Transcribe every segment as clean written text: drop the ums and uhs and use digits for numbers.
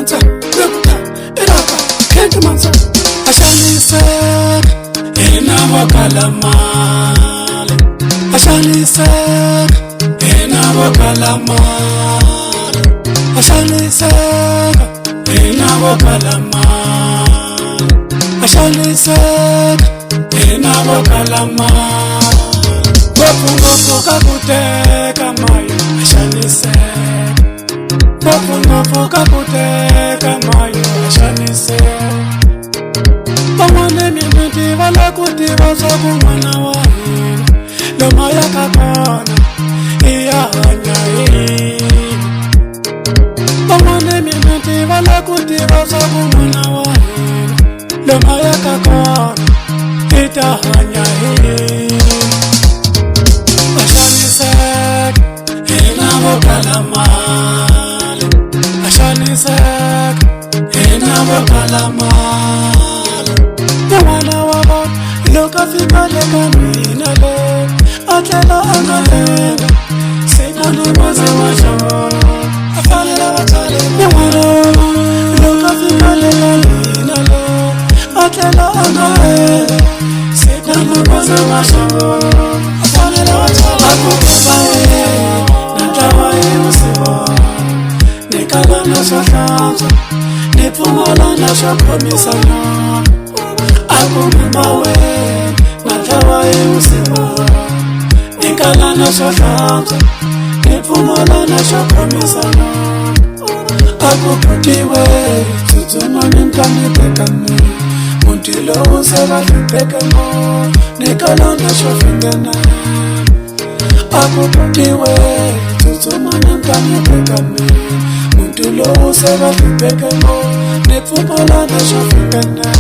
mansa bekuta iraka kente mansa ashaniseka enabo kalamale ashaniseka enabo kalamale ashaniseka enabo kalamale ashaniseka enabo kalamale ngofu kakuteka mayo ashaniseka ngofu kakuteka mayo ashaniseka Pamane minti vala kutiva sabu mwana wa hina Loma ya kakona iya hanya hina Pamane minti vala kutiva sabu mwana wa hina Loma ya kakona ita hanya hina Ashanisek ina vokalamale Ashanisek ina vokalamale Mwana wabo loka fika leka mina le Atlela angalenga Sekuli maze washawo Afalela watale Mwana loka fika leka mina le Atlela angalenga Sekuli maze washawo Afalela watale Akukubae Natawae usibo Nekala na shakhanza Nepumola na shakomisana Akumawe Natawae usibo Nikala na shakhanza Nepumola na shakomisana Akuputiwe Tutuma nimkani pekame Muntilo useva lupekamo Nikala na shofingana Akuputiwe Tutuma nimkani pekame Muntilo useva lupekamo Nepumola na shofingana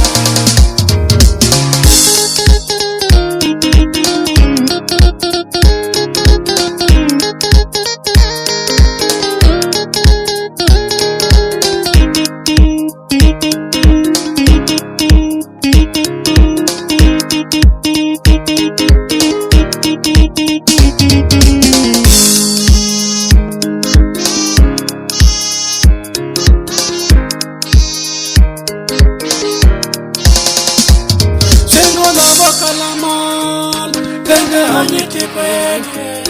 Kalamal, kenge hanyiti kwenye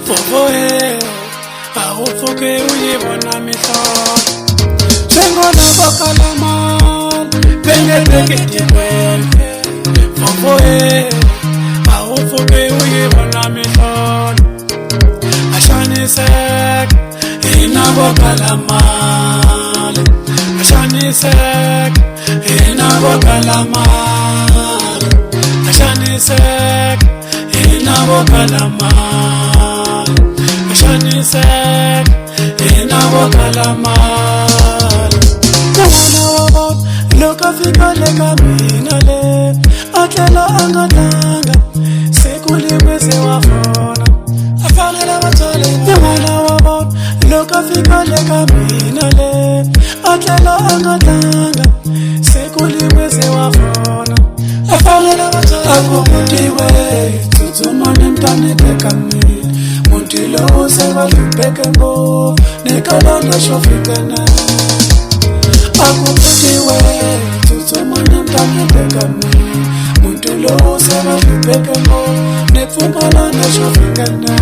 Fofoe, ahufuke uyibona mithon Sengo nabo kalamal, kenge tekiti kwenye Fofoe, ahufuke uyibona mithon Ashanisek, inabo kalamal Ashanisek, inabo kalamal Ashanisek inabo kalamal Ashanisek inabo kalamal Mwana wabo loka fika leka mina le Atlela angatanga Sekuli mwese wafona Afanela watale Mwana wabo loka fika leka mina le Atlela angatanga Sekuli mwese wafona Afanela watale Akuputiwe Tutuma nimkani pekame Muntilo useva lupekamo Nikala na shofikana Akuputiwe Tutuma nimkani pekame Muntilo useva lupekamo Nepfumala na shofikana